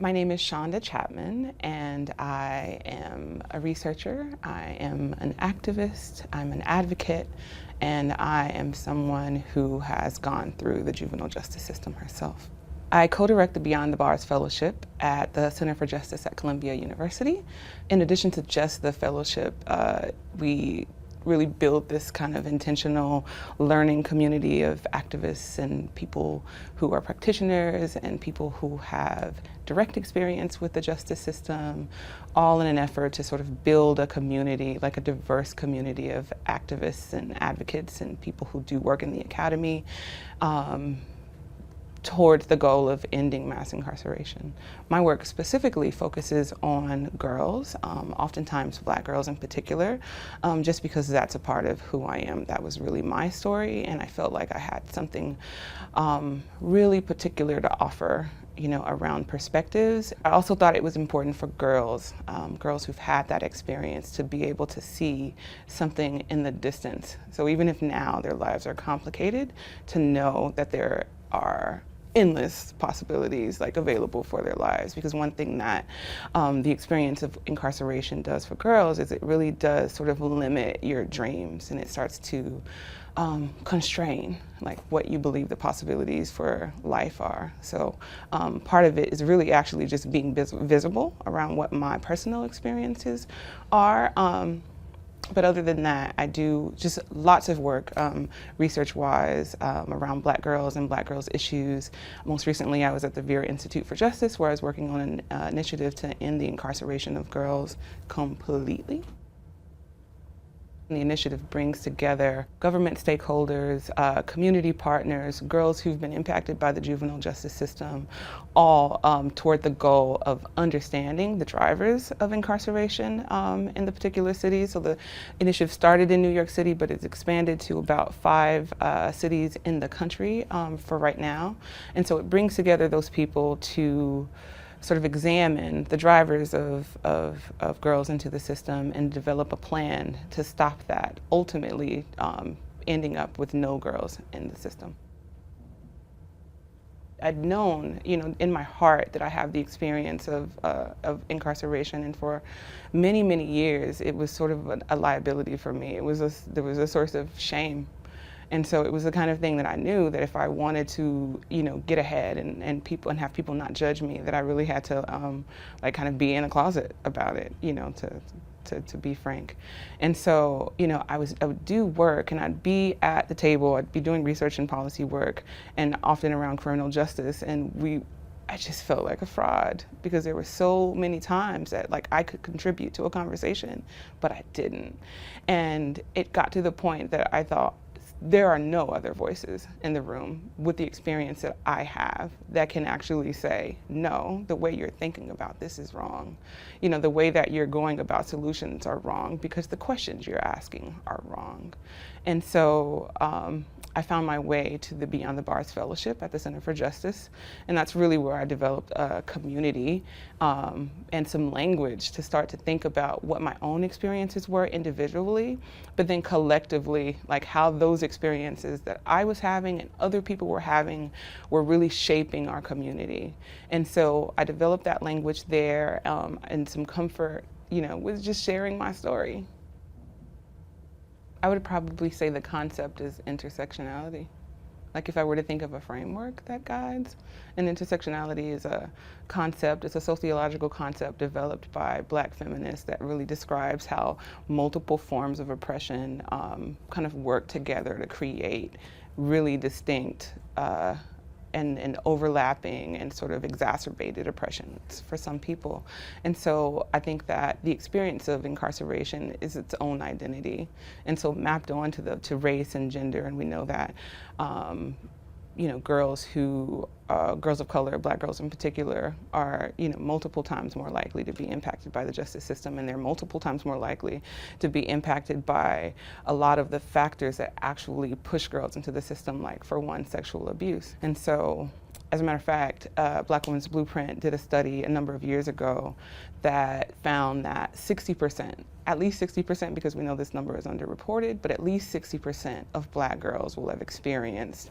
My name is Shawnda Chapman, and I am a researcher, I am an activist, I'm an advocate, and I am someone who has gone through the juvenile justice system herself. I co-direct the Beyond the Bars Fellowship at the Center for Justice at Columbia University. In addition to just the fellowship, we really build this kind of intentional learning community of activists and people who are practitioners and people who have direct experience with the justice system, all in an effort to sort of build a community, like a diverse community of activists and advocates and people who do work in the academy, towards the goal of ending mass incarceration. My work specifically focuses on girls, oftentimes Black girls in particular, just because that's a part of who I am. That was really my story, and I felt like I had something really particular to offer, around perspectives. I also thought it was important for girls, girls who've had that experience, to be able to see something in the distance. So even if now their lives are complicated, to know that there are endless possibilities available for their lives. Because one thing that the experience of incarceration does for girls is it really does sort of limit your dreams, and it starts to constrain what you believe the possibilities for life are. So part of it is really actually just being visible around what my personal experiences are. But other than that, I do just lots of work research-wise around Black girls and Black girls' issues. Most recently, I was at the Vera Institute of Justice, where I was working on an initiative to end the incarceration of girls completely. The initiative brings together government stakeholders, community partners, girls who've been impacted by the juvenile justice system, all toward the goal of understanding the drivers of incarceration in the particular cities. So the initiative started in New York City, but it's expanded to about 5 cities in the country for right now. And so it brings together those people to sort of examine the drivers of girls into the system and develop a plan to stop that, ultimately ending up with no girls in the system. I'd known, in my heart that I have the experience of incarceration, and for many, many years it was sort of a liability for me. There was a source of shame. And so it was the kind of thing that I knew that if I wanted to, get ahead and have people not judge me, that I really had to kind of be in a closet about it, to be frank. And so, I would do work, and I'd be at the table, I'd be doing research and policy work, and often around criminal justice, and I just felt like a fraud, because there were so many times that I could contribute to a conversation, but I didn't. And it got to the point that I thought, there are no other voices in the room with the experience that I have that can actually say, no, the way you're thinking about this is wrong. The way that you're going about solutions are wrong, because the questions you're asking are wrong. And so I found my way to the Beyond the Bars Fellowship at the Center for Justice, and that's really where I developed a community and some language to start to think about what my own experiences were individually, but then collectively, how those experiences that I was having and other people were having were really shaping our community. And so I developed that language there, and some comfort, with just sharing my story. I would probably say the concept is intersectionality. If I were to think of a framework that guides, and intersectionality is a concept, it's a sociological concept developed by Black feminists that really describes how multiple forms of oppression kind of work together to create really distinct and overlapping and sort of exacerbated oppressions for some people. And so I think that the experience of incarceration is its own identity, and so mapped onto to race and gender. And we know that girls of color, Black girls in particular, are multiple times more likely to be impacted by the justice system, and they're multiple times more likely to be impacted by a lot of the factors that actually push girls into the system, for one, sexual abuse. And so As a matter of fact, Black Women's Blueprint did a study a number of years ago that found that 60%, at least 60%, because we know this number is underreported, but at least 60% of Black girls will have experienced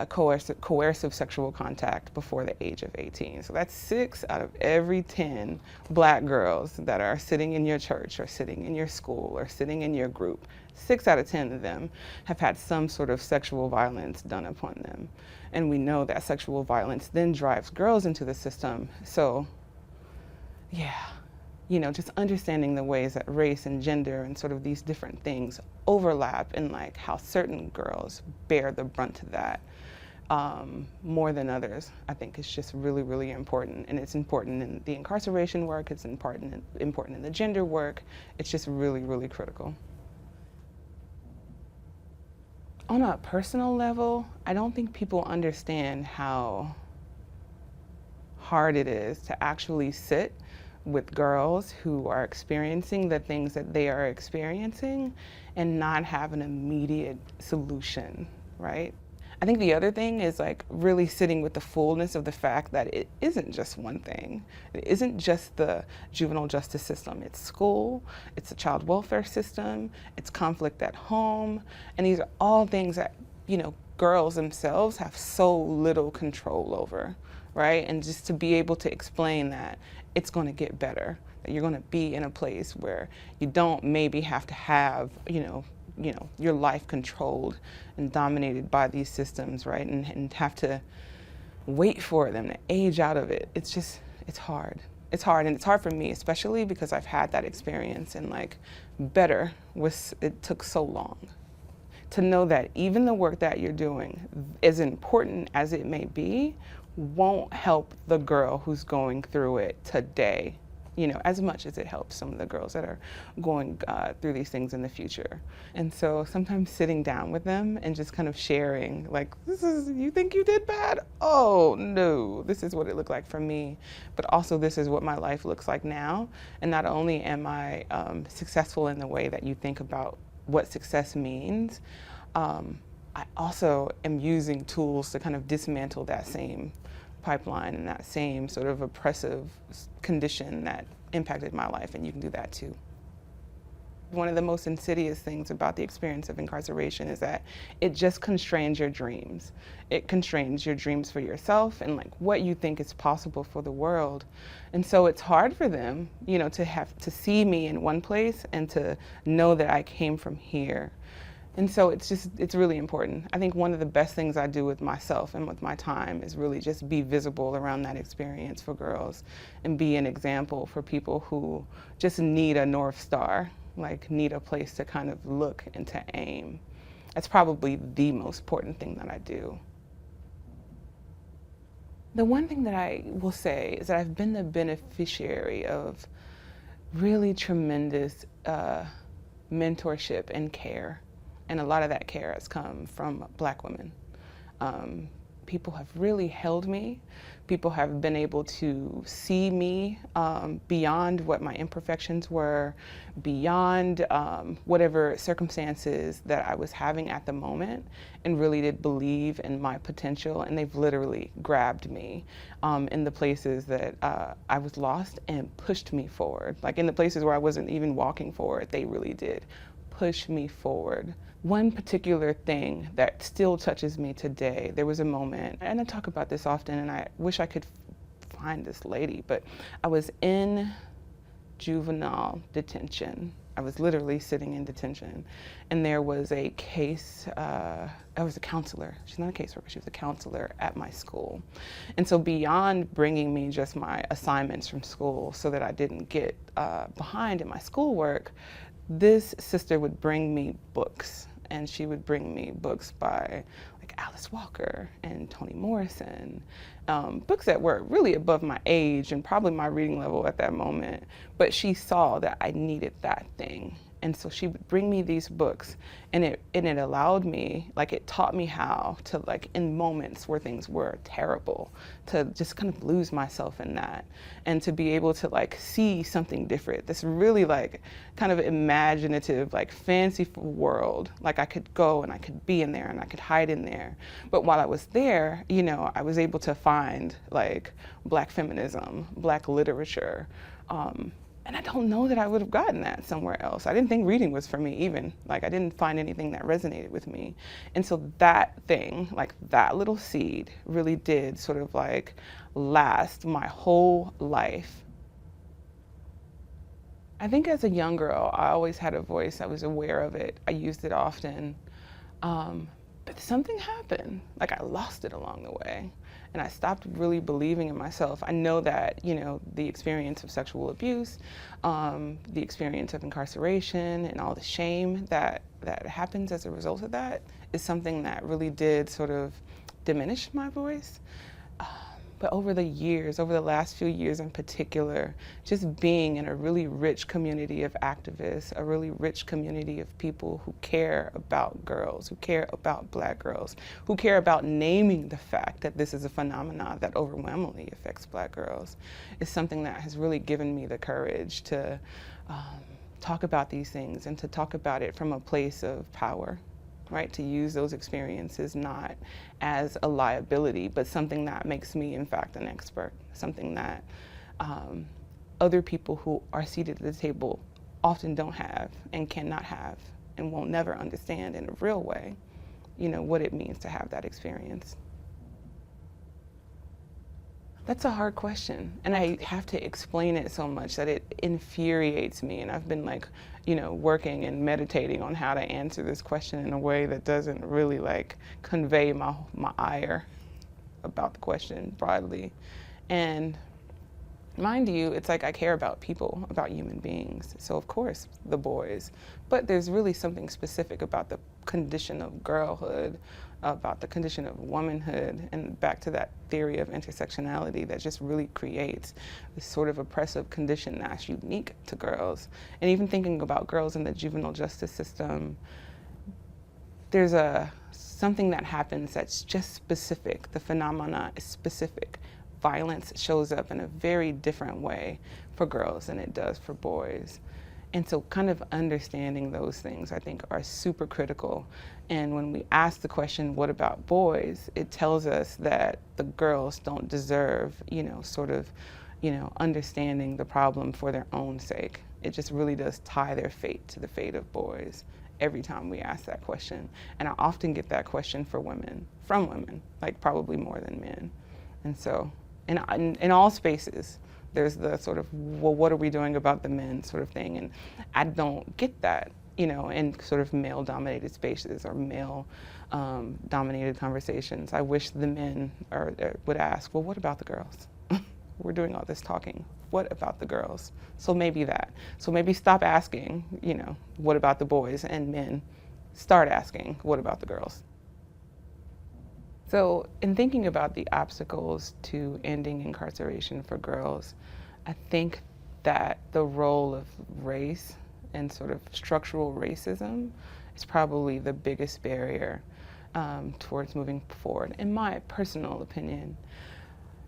coercive sexual contact before the age of 18. So that's 6 out of every 10 Black girls that are sitting in your church or sitting in your school or sitting in your group. 6 out of 10 of them have had some sort of sexual violence done upon them. And we know that sexual violence then drives girls into the system. So, yeah, you know, just understanding the ways that race and gender and sort of these different things overlap and like how certain girls bear the brunt of that more than others, I think is just really, really important. And it's important in the incarceration work, it's important in the gender work. It's just really, really critical. On a personal level, I don't think people understand how hard it is to actually sit with girls who are experiencing the things that they are experiencing and not have an immediate solution, right? I think the other thing is like really sitting with the fullness of the fact that it isn't just one thing. It isn't just the juvenile justice system. It's school, it's the child welfare system, it's conflict at home, and these are all things that, you know, girls themselves have so little control over, right? And just to be able to explain that it's going to get better, that you're going to be in a place where you don't maybe have to have, you know, your life controlled and dominated by these systems, right? And have to wait for them to age out of it. It's just, it's hard. It's hard, and it's hard for me, especially because I've had that experience, and like better was, it took so long. To know that even the work that you're doing, as important as it may be, won't help the girl who's going through it today, you know, as much as it helps some of the girls that are going through these things in the future. And so sometimes sitting down with them and just kind of sharing, like, this is, you think you did bad? Oh no, this is what it looked like for me, but also this is what my life looks like now. And not only am I successful in the way that you think about what success means, I also am using tools to kind of dismantle that same pipeline and that same sort of oppressive condition that impacted my life, and you can do that too. One of the most insidious things about the experience of incarceration is that it just constrains your dreams. It constrains your dreams for yourself and like what you think is possible for the world. And so it's hard for them, you know, to have to see me in one place and to know that I came from here. And so it's really important. I think one of the best things I do with myself and with my time is really just be visible around that experience for girls and be an example for people who just need a North Star, like need a place to kind of look and to aim. That's probably the most important thing that I do. The one thing that I will say is that I've been the beneficiary of really tremendous mentorship and care. And a lot of that care has come from Black women. People have really held me. People have been able to see me beyond what my imperfections were, beyond whatever circumstances that I was having at the moment, and really did believe in my potential. And they've literally grabbed me in the places that I was lost and pushed me forward. Like in the places where I wasn't even walking forward, they really did push me forward. One particular thing that still touches me today, there was a moment, and I talk about this often, and I wish I could find this lady, but I was in juvenile detention. I was literally sitting in detention, and there was a case, I was a counselor. She's not a caseworker, she was a counselor at my school. And so beyond bringing me just my assignments from school so that I didn't get behind in my schoolwork, this sister would bring me books, and she would bring me books by like Alice Walker and Toni Morrison, books that were really above my age and probably my reading level at that moment, but she saw that I needed that thing. And so she would bring me these books, and it allowed me, like, it taught me how to, like, in moments where things were terrible, to just kind of lose myself in that, and to be able to, like, see something different. This really, like, kind of imaginative, like, fanciful world. Like, I could go and I could be in there and I could hide in there. But while I was there, you know, I was able to find, like, Black feminism, Black literature, and I don't know that I would have gotten that somewhere else. I didn't think reading was for me even. Like, I didn't find anything that resonated with me. And so that thing, like that little seed, really did sort of like last my whole life. I think as a young girl, I always had a voice. I was aware of it. I used it often. But something happened. Like, I lost it along the way. And I stopped really believing in myself. I know that, you know, the experience of sexual abuse, the experience of incarceration, and all the shame that happens as a result of that is something that really did sort of diminish my voice. But over the years, over the last few years in particular, just being in a really rich community of activists, a really rich community of people who care about girls, who care about Black girls, who care about naming the fact that this is a phenomenon that overwhelmingly affects Black girls, is something that has really given me the courage to talk about these things and to talk about it from a place of power. Right, to use those experiences not as a liability, but something that makes me, in fact, an expert, something that other people who are seated at the table often don't have and cannot have and will never understand in a real way, you know, what it means to have that experience. That's a hard question, and I have to explain it so much that it infuriates me, and I've been, like, you know, working and meditating on how to answer this question in a way that doesn't really, like, convey my ire about the question broadly. And mind you, it's like I care about people, about human beings, so of course the boys, but there's really something specific about the condition of girlhood, about the condition of womanhood, and back to that theory of intersectionality that just really creates this sort of oppressive condition that's unique to girls. And even thinking about girls in the juvenile justice system, there's something that happens that's just specific. The phenomena is specific. Violence shows up in a very different way for girls than it does for boys. And so kind of understanding those things, I think, are super critical. And when we ask the question, what about boys, it tells us that the girls don't deserve, you know, sort of, you know, understanding the problem for their own sake. It just really does tie their fate to the fate of boys every time we ask that question. And I often get that question from women, like probably more than men. And so in all spaces, there's the sort of, well, what are we doing about the men sort of thing? And I don't get that, you know, in sort of male-dominated spaces or male-dominated conversations. I wish the men would ask, well, what about the girls? We're doing all this talking. What about the girls? So maybe that. So maybe stop asking, you know, what about the boys, and men start asking, what about the girls? So in thinking about the obstacles to ending incarceration for girls, I think that the role of race and sort of structural racism is probably the biggest barrier towards moving forward, in my personal opinion.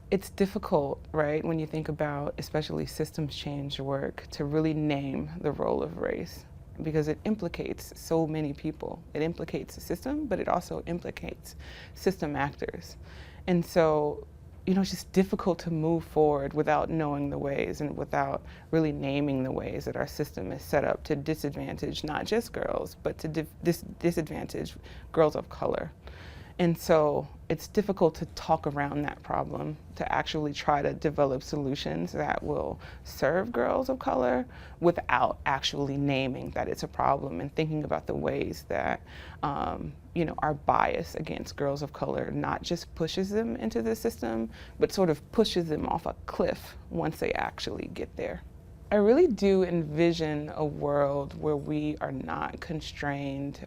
It's difficult, right, when you think about especially systems change work, to really name the role of race, because it implicates so many people. It implicates the system, but it also implicates system actors. And so, you know, it's just difficult to move forward without knowing the ways and without really naming the ways that our system is set up to disadvantage not just girls, but to disadvantage girls of color. And so it's difficult to talk around that problem, to actually try to develop solutions that will serve girls of color without actually naming that it's a problem and thinking about the ways that, you know, our bias against girls of color not just pushes them into the system, but sort of pushes them off a cliff once they actually get there. I really do envision a world where we are not constrained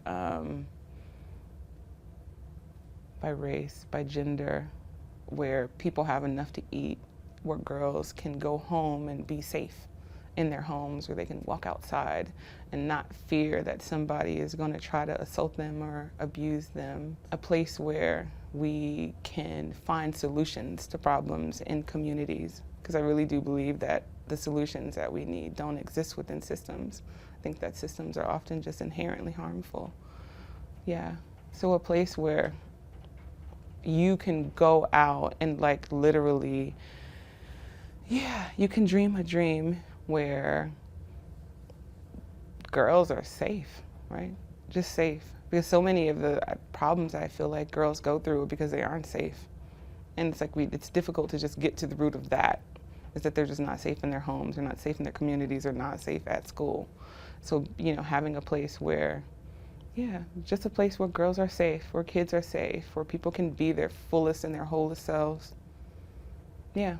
by race, by gender, where people have enough to eat, where girls can go home and be safe in their homes, where they can walk outside and not fear that somebody is going to try to assault them or abuse them. A place where we can find solutions to problems in communities, because I really do believe that the solutions that we need don't exist within systems. I think that systems are often just inherently harmful. Yeah, so a place where you can go out and like literally, yeah, you can dream a dream where girls are safe, right? Just safe. Because so many of the problems I feel like girls go through are because they aren't safe. And it's like it's difficult to just get to the root of that, is that they're just not safe in their homes, they're not safe in their communities, they're not safe at school. So, you know, having a place where, yeah, just a place where girls are safe, where kids are safe, where people can be their fullest and their wholest selves. Yeah.